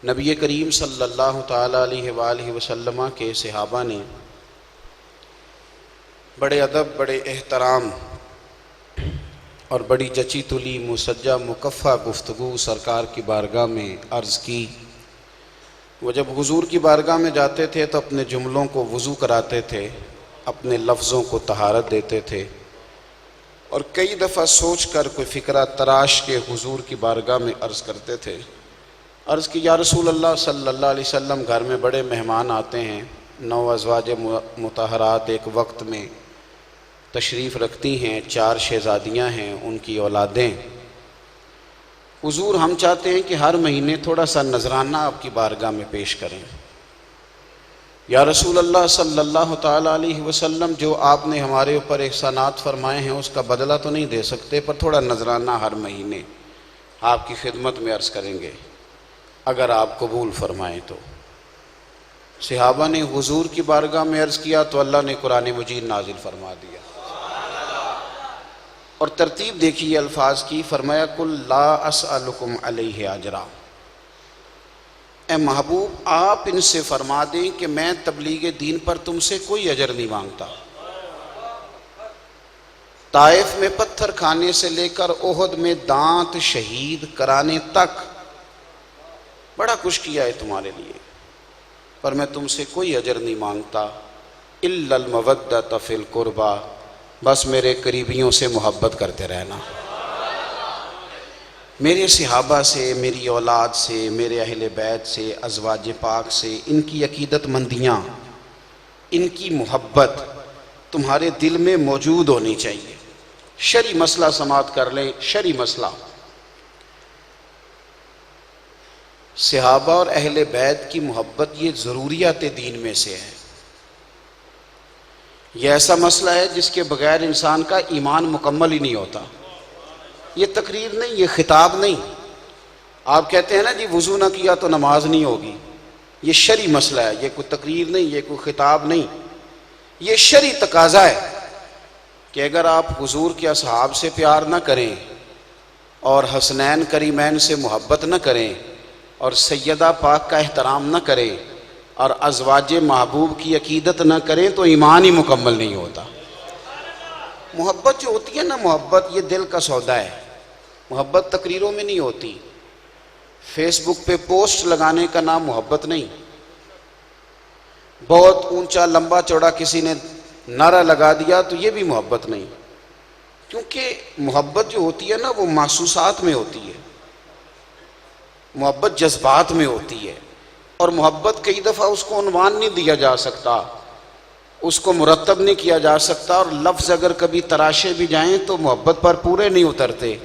نبی کریم صلی اللہ تعالیٰ علیہ وآلہ وسلم کے صحابہ نے بڑے ادب، بڑے احترام اور بڑی جچی تلی مسجع مکفّہ گفتگو سرکار کی بارگاہ میں عرض کی۔ وہ جب حضور کی بارگاہ میں جاتے تھے تو اپنے جملوں کو وضو کراتے تھے، اپنے لفظوں کو طہارت دیتے تھے، اور کئی دفعہ سوچ کر کوئی فکرہ تراش کے حضور کی بارگاہ میں عرض کرتے تھے۔ عرض کی، یا رسول اللہ صلی اللہ علیہ وسلم، گھر میں بڑے مہمان آتے ہیں، 9 ازواج مطہرات ایک وقت میں تشریف رکھتی ہیں، 4 شہزادیاں ہیں، ان کی اولادیں۔ حضور، ہم چاہتے ہیں کہ ہر مہینے تھوڑا سا نذرانہ آپ کی بارگاہ میں پیش کریں۔ یا رسول اللہ صلی اللہ تعالیٰ علیہ وسلم، جو آپ نے ہمارے اوپر احسانات فرمائے ہیں اس کا بدلہ تو نہیں دے سکتے، پر تھوڑا نذرانہ ہر مہینے آپ کی خدمت میں عرض کریں گے، اگر آپ قبول فرمائیں تو۔ صحابہ نے حضور کی بارگاہ میں عرض کیا تو اللہ نے قرآن مجید نازل فرما دیا، اور ترتیب دیکھیے الفاظ کی، فرمایا قل لا اسألکم علیہ اجرا، اے محبوب آپ ان سے فرما دیں کہ میں تبلیغ دین پر تم سے کوئی اجر نہیں مانگتا۔ طائف میں پتھر کھانے سے لے کر احد میں دانت شہید کرانے تک بڑا کچھ کیا ہے تمہارے لیے، پر میں تم سے کوئی اجر نہیں مانگتا، الا المودۃ فی القربى، بس میرے قریبیوں سے محبت کرتے رہنا، میرے صحابہ سے، میری اولاد سے، میرے اہل بیت سے، ازواج پاک سے، ان کی عقیدت مندیاں، ان کی محبت تمہارے دل میں موجود ہونی چاہیے۔ شرعی مسئلہ سماعت کر لیں، شرعی مسئلہ، صحابہ اور اہل بیت کی محبت یہ ضروریات دین میں سے ہے۔ یہ ایسا مسئلہ ہے جس کے بغیر انسان کا ایمان مکمل ہی نہیں ہوتا۔ یہ تقریر نہیں، یہ خطاب نہیں۔ آپ کہتے ہیں نا جی وضو نہ کیا تو نماز نہیں ہوگی، یہ شرعی مسئلہ ہے، یہ کوئی تقریر نہیں، یہ کوئی خطاب نہیں، یہ شرعی تقاضا ہے کہ اگر آپ حضور کے اصحاب سے پیار نہ کریں اور حسنین کریمین سے محبت نہ کریں اور سیدہ پاک کا احترام نہ کریں اور ازواج محبوب کی عقیدت نہ کریں تو ایمان ہی مکمل نہیں ہوتا۔ محبت جو ہوتی ہے نا، محبت یہ دل کا سودا ہے، محبت تقریروں میں نہیں ہوتی، فیس بک پہ پوسٹ لگانے کا نام محبت نہیں، بہت اونچا لمبا چوڑا کسی نے نعرہ لگا دیا تو یہ بھی محبت نہیں، کیونکہ محبت جو ہوتی ہے نا وہ محسوسات میں ہوتی ہے، محبت جذبات میں ہوتی ہے، اور محبت کئی دفعہ اس کو عنوان نہیں دیا جا سکتا، اس کو مرتب نہیں کیا جا سکتا، اور لفظ اگر کبھی تراشے بھی جائیں تو محبت پر پورے نہیں اترتے۔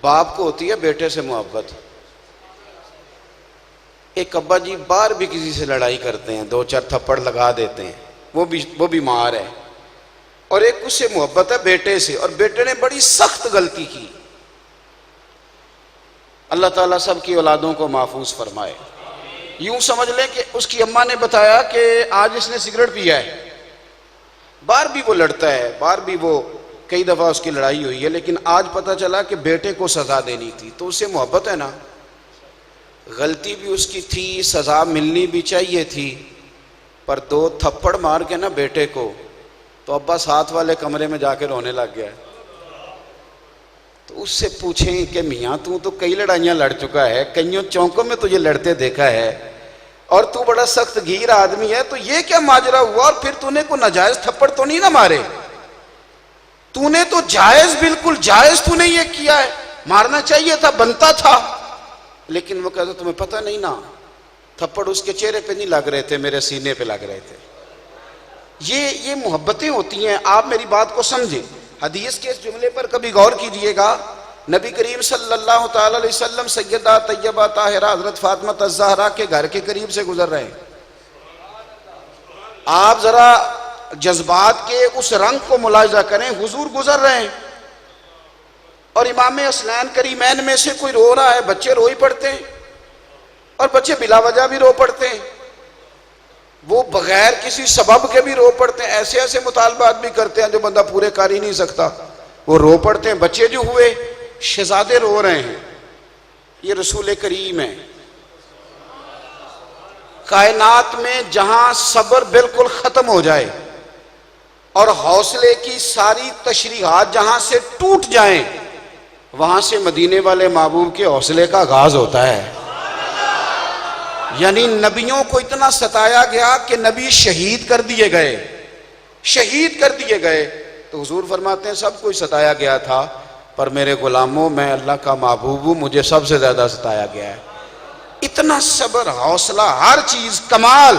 باپ کو ہوتی ہے بیٹے سے محبت، ایک ابا جی باہر بھی کسی سے لڑائی کرتے ہیں، 2-4 تھپڑ لگا دیتے ہیں، وہ بیمار ہے، اور ایک اس سے محبت ہے بیٹے سے، اور بیٹے نے بڑی سخت غلطی کی، اللہ تعالیٰ سب کی اولادوں کو محفوظ فرمائے۔ یوں سمجھ لیں کہ اس کی اماں نے بتایا کہ آج اس نے سگریٹ پیا ہے، باہر بھی وہ لڑتا ہے، باہر بھی وہ کئی دفعہ اس کی لڑائی ہوئی ہے، لیکن آج پتہ چلا کہ بیٹے کو سزا دینی تھی، تو اس سے محبت ہے نا، غلطی بھی اس کی تھی، سزا ملنی بھی چاہیے تھی، پر 2 تھپڑ مار کے نا بیٹے کو، تو ابا ساتھ والے کمرے میں جا کے رونے لگ گیا۔ تو اس سے پوچھیں کہ میاں تو کئی لڑائیاں لڑ چکا ہے، کئیوں چوکوں میں تجھے لڑتے دیکھا ہے، اور تو بڑا سخت گیر آدمی ہے، تو یہ کیا ماجرا ہوا، اور پھر تو نے کوئی ناجائز تھپڑ تو نہیں نہ مارے، تو نے تو جائز، بالکل جائز تو نے یہ کیا ہے، مارنا چاہیے تھا، بنتا تھا، لیکن وہ کہتا تمہیں پتہ نہیں نا، تھپڑ اس کے چہرے پہ نہیں لگ رہے تھے، میرے سینے پہ لگ رہے تھے۔ یہ محبتیں ہوتی ہیں، آپ میری بات کو سمجھیں۔ حدیث کے اس جملے پر کبھی غور کیجئے گا، نبی کریم صلی اللہ تعالی علیہ وسلم سیدہ طیبہ طاہرہ حضرت فاطمہ الزہرا کے گھر کے قریب سے گزر رہے ہیں، آپ ذرا جذبات کے اس رنگ کو ملاحظہ کریں، حضور گزر رہے ہیں اور امام حسنین کریمین میں سے کوئی رو رہا ہے، بچے رو ہی پڑتے ہیں، اور بچے بلا وجہ بھی رو پڑتے ہیں، وہ بغیر کسی سبب کے بھی رو پڑتے ہیں، ایسے ایسے مطالبات بھی کرتے ہیں جو بندہ پورے کر ہی نہیں سکتا، وہ رو پڑتے ہیں، بچے جو ہوئے شہزادے رو رہے ہیں، یہ رسول کریم ہے، کائنات میں جہاں صبر بالکل ختم ہو جائے اور حوصلے کی ساری تشریحات جہاں سے ٹوٹ جائیں، وہاں سے مدینے والے محبوب کے حوصلے کا آغاز ہوتا ہے۔ یعنی نبیوں کو اتنا ستایا گیا کہ نبی شہید کر دیے گئے، شہید کر دیے گئے۔ تو حضور فرماتے ہیں سب کوئی ستایا گیا تھا، پر میرے غلاموں میں اللہ کا محبوب ہوں، مجھے سب سے زیادہ ستایا گیا ہے۔ اتنا صبر، حوصلہ، ہر چیز کمال،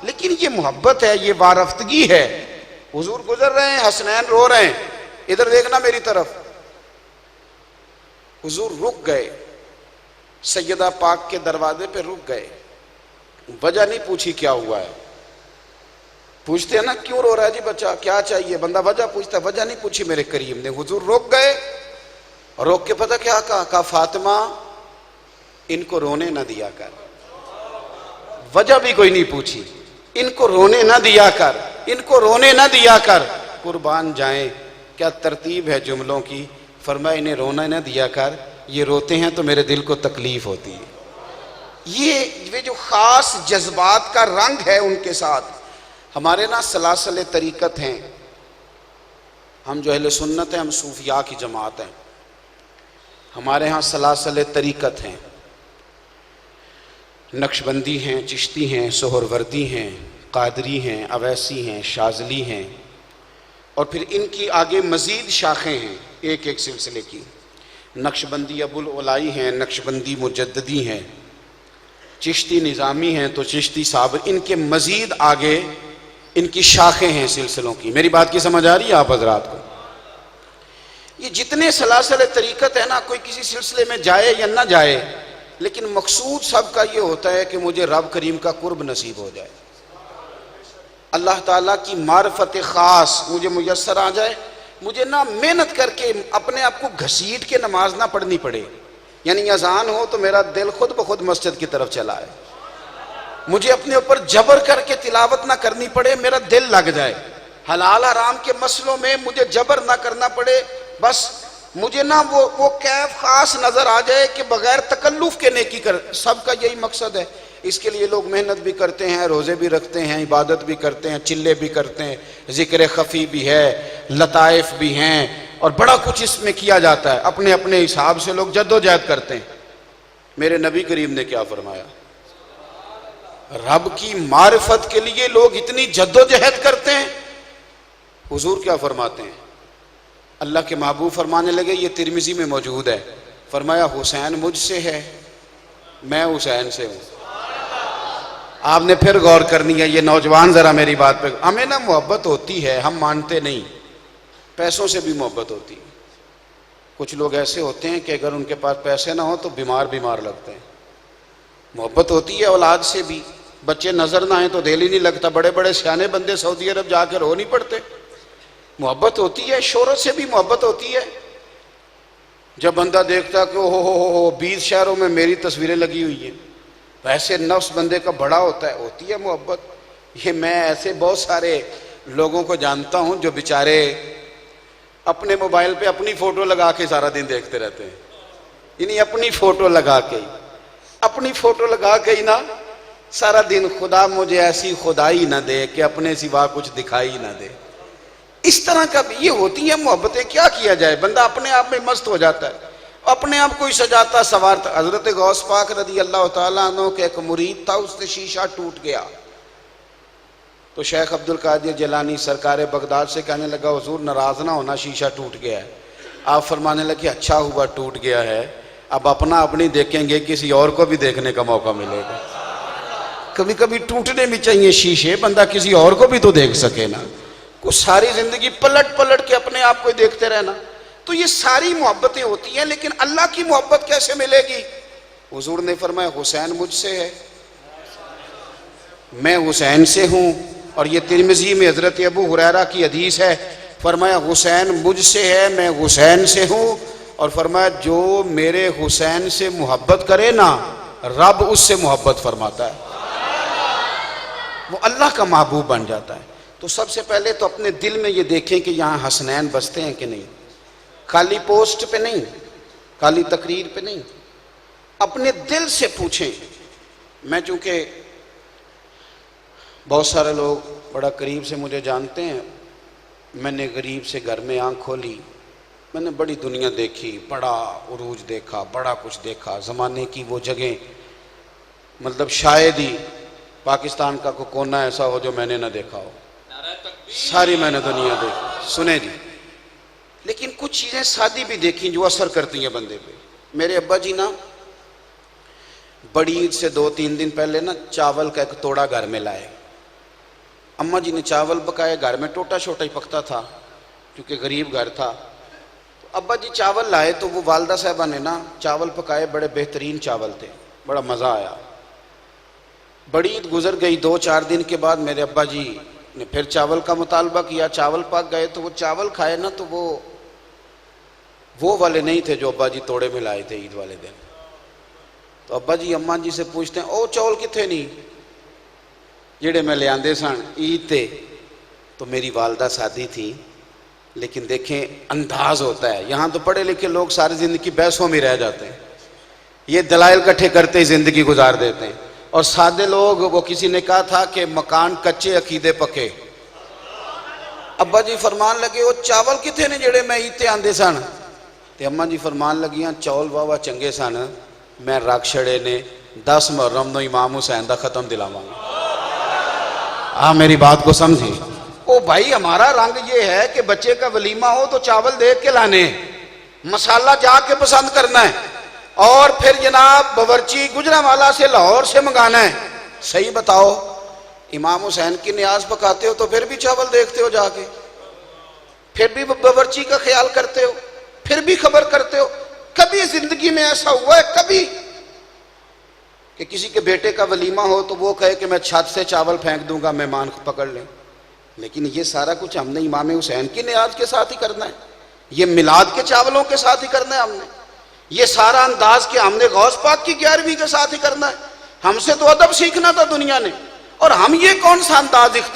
لیکن یہ محبت ہے، یہ وارفتگی ہے۔ حضور گزر رہے ہیں، حسنین رو رہے ہیں، ادھر دیکھنا میری طرف۔ حضور رک گئے، سیدہ پاک کے دروازے پہ رک گئے، وجہ نہیں پوچھی کیا ہوا ہے۔ پوچھتے ہیں نا کیوں رو رہا ہے جی بچہ، کیا چاہیے، بندہ وجہ پوچھتا ہے، وجہ نہیں پوچھی میرے کریم نے۔ حضور رک گئے، روک کے پتہ کیا کہا فاطمہ ان کو رونے نہ دیا کر۔ وجہ بھی کوئی نہیں پوچھی، ان کو رونے نہ دیا کر، ان کو رونے نہ دیا کر، قربان جائیں کیا ترتیب ہے جملوں کی۔ فرمایا انہیں رونا نہ دیا کر، یہ روتے ہیں تو میرے دل کو تکلیف ہوتی ہے۔ یہ جو خاص جذبات کا رنگ ہے ان کے ساتھ۔ ہمارے نا سلاسل طریقت ہیں، ہم جو اہل سنت ہیں، ہم صوفیاء کی جماعت ہیں، ہمارے ہاں سلاسل طریقت ہیں، نقشبندی ہیں، چشتی ہیں، سہروردی ہیں، قادری ہیں، اویسی ہیں، شاذلی ہیں، اور پھر ان کی آگے مزید شاخیں ہیں ایک ایک سلسلے کی۔ نقشبندی ابو العلائی ہیں، نقشبندی مجددی ہیں، چشتی نظامی ہیں تو چشتی صاحب، ان کے مزید آگے ان کی شاخیں ہیں سلسلوں کی۔ میری بات کی سمجھ آ رہی ہے آپ حضرات کو؟ یہ جتنے سلاسل طریقت ہے نا، کوئی کسی سلسلے میں جائے یا نہ جائے، لیکن مقصود سب کا یہ ہوتا ہے کہ مجھے رب کریم کا قرب نصیب ہو جائے، اللہ تعالیٰ کی معرفت خاص مجھے میسر آ جائے، مجھے نہ محنت کر کے اپنے آپ کو گھسیٹ کے نماز نہ پڑھنی پڑے، یعنی اذان ہو تو میرا دل خود بخود مسجد کی طرف چلا ہے، مجھے اپنے اوپر جبر کر کے تلاوت نہ کرنی پڑے، میرا دل لگ جائے، حلال حرام کے مسئلوں میں مجھے جبر نہ کرنا پڑے، بس مجھے نہ وہ کیف خاص نظر آ جائے کہ بغیر تکلف کے نیکی کر۔ سب کا یہی مقصد ہے، اس کے لیے لوگ محنت بھی کرتے ہیں، روزے بھی رکھتے ہیں، عبادت بھی کرتے ہیں، چلے بھی کرتے ہیں، ذکر خفی بھی ہے، لطائف بھی ہیں، اور بڑا کچھ اس میں کیا جاتا ہے، اپنے اپنے حساب سے لوگ جد و جہد کرتے ہیں۔ میرے نبی کریم نے کیا فرمایا؟ رب کی معرفت کے لیے لوگ اتنی جد و جہد کرتے ہیں۔ حضور کیا فرماتے ہیں؟ اللہ کے محبوب فرمانے لگے، یہ ترمذی میں موجود ہے، فرمایا حسین مجھ سے ہے، میں حسین سے ہوں۔ آپ نے پھر غور کرنی ہے، یہ نوجوان ذرا میری بات پہ، ہمیں نا محبت ہوتی ہے، ہم مانتے نہیں، پیسوں سے بھی محبت ہوتی ہے۔ کچھ لوگ ایسے ہوتے ہیں کہ اگر ان کے پاس پیسے نہ ہوں تو بیمار لگتے ہیں۔ محبت ہوتی ہے اولاد سے بھی، بچے نظر نہ آئیں تو دل ہی نہیں لگتا، بڑے بڑے سیانے بندے سعودی عرب جا کے رو نہیں پڑتے۔ محبت ہوتی ہے، شہرت سے بھی محبت ہوتی ہے۔ جب بندہ دیکھتا کہ ہو 20 شہروں میں میری تصویریں لگی ہوئی ہیں، ویسے نفس بندے کا بڑا ہوتی ہے محبت۔ یہ میں ایسے بہت سارے لوگوں کو جانتا ہوں جو بیچارے اپنے موبائل پہ اپنی فوٹو لگا کے سارا دن دیکھتے رہتے ہیں، یعنی اپنی فوٹو لگا کے ہی نا سارا دن، خدا مجھے ایسی خدائی نہ دے کہ اپنے سوا کچھ دکھائی نہ دے۔ اس طرح کا بھی یہ ہوتی ہیں محبتیں، کیا کیا جائے، بندہ اپنے آپ میں مست ہو جاتا ہے، اپنے آپ کو ہی سجاتا سوارتا۔ حضرت غوث پاک رضی اللہ تعالیٰ عنہ کے ایک مرید تھا، اس سے شیشہ ٹوٹ گیا تو شیخ عبد القادر جیلانی سرکار بغداد سے کہنے لگا حضور ناراض نہ ہونا، شیشہ ٹوٹ گیا ہے۔ آپ فرمانے لگے اچھا ہوا ٹوٹ گیا ہے، اب اپنی دیکھیں گے، کسی اور کو بھی دیکھنے کا موقع ملے گا۔ کبھی کبھی ٹوٹنے بھی چاہیے شیشے، بندہ کسی اور کو بھی تو دیکھ سکے نا، کو ساری زندگی پلٹ کے اپنے آپ کو دیکھتے رہنا۔ تو یہ ساری محبتیں ہوتی ہیں، لیکن اللہ کی محبت کیسے ملے گی؟ حضور نے فرمایا حسین مجھ سے ہے، میں حسین سے ہوں۔ اور یہ ترمذی میں حضرت ابو ہریرہ کی حدیث ہے، فرمایا حسین مجھ سے ہے، میں حسین سے ہوں، اور فرمایا جو میرے حسین سے محبت کرے نا، رب اس سے محبت فرماتا ہے، وہ اللہ کا محبوب بن جاتا ہے۔ تو سب سے پہلے تو اپنے دل میں یہ دیکھیں کہ یہاں حسنین بستے ہیں کہ نہیں، خالی پوسٹ پہ نہیں، خالی تقریر پہ نہیں، اپنے دل سے پوچھیں۔ میں چونکہ بہت سارے لوگ بڑا قریب سے مجھے جانتے ہیں. میں نے غریب سے گھر میں آنکھ کھولی، میں نے بڑی دنیا دیکھی، بڑا عروج دیکھا، بڑا کچھ دیکھا. زمانے کی وہ جگہیں، مطلب شاید ہی پاکستان کا کوئی کونا ایسا ہو جو میں نے نہ دیکھا ہو. ساری میں نے دنیا دیکھی. سنیں جی، لیکن کچھ چیزیں سادی بھی دیکھیں جو اثر کرتی ہیں بندے پہ. میرے ابا جی نا بڑی عید سے 2-3 دن پہلے نا چاول کا ایک توڑا گھر میں لائے. اماں جی نے چاول پکائے، گھر میں ٹوٹا چھوٹا ہی پکتا تھا کیونکہ غریب گھر تھا. تو ابا جی چاول لائے تو وہ والدہ صاحبہ نے نا چاول پکائے، بڑے بہترین چاول تھے، بڑا مزہ آیا. بڑی عید گزر گئی، 2-4 دن کے بعد میرے ابا جی نے پھر چاول کا مطالبہ کیا. چاول پک گئے تو وہ چاول کھائے نا تو وہ والے نہیں تھے جو ابا جی توڑے میں لائے تھے عید والے دن. تو ابا جی اماں جی سے پوچھتے ہیں او چاول کتنے نہیں جڑے میں لے آندے سن عید تے. تو میری والدہ سادی تھی، لیکن دیکھیں انداز ہوتا ہے. یہاں تو پڑھے لکھے لوگ ساری زندگی بحثوں میں رہ جاتے ہیں، یہ دلائل کٹھے کرتے ہی زندگی گزار دیتے ہیں. اور سادے لوگ، وہ کسی نے کہا تھا کہ مکان کچے عقیدے پکے. ابا جی فرمان لگے وہ چاول کتنے نے جڑے میں عید تے آندے سن. تے اماں جی فرمان لگیاں چاول واہ چنگے سن، میں رکھ چھڑے نے 10 محرم نو امام حسین دا ختم دلاواں گا. میری بات کو سمجھی. او بھائی ہمارا رنگ یہ ہے کہ بچے کا ولیمہ ہو تو چاول دیکھ کے لانے، مسالہ جا کے پسند کرنا ہے، اور پھر جناب باورچی گجرانوالہ سے لاہور سے منگانا ہے. صحیح بتاؤ، امام حسین کی نیاز پکاتے ہو تو پھر بھی چاول دیکھتے ہو جا کے، پھر بھی باورچی کا خیال کرتے ہو، پھر بھی خبر کرتے ہو. کبھی زندگی میں ایسا ہوا ہے کبھی کہ کسی کے بیٹے کا ولیمہ ہو تو وہ کہے کہ میں چھت سے چاول پھینک دوں گا مہمان پکڑ لیں؟ لیکن یہ سارا کچھ ہم نے امام حسین کی نیاز کے ساتھ ہی کرنا ہے، یہ میلاد کے چاولوں کے ساتھ ہی کرنا ہے ہم نے، یہ سارا انداز کہ ہم نے غوث پاک کی 11ویں کے ساتھ ہی کرنا ہے. ہم سے تو ادب سیکھنا تھا دنیا نے، اور ہم یہ کون سا انداز اختیار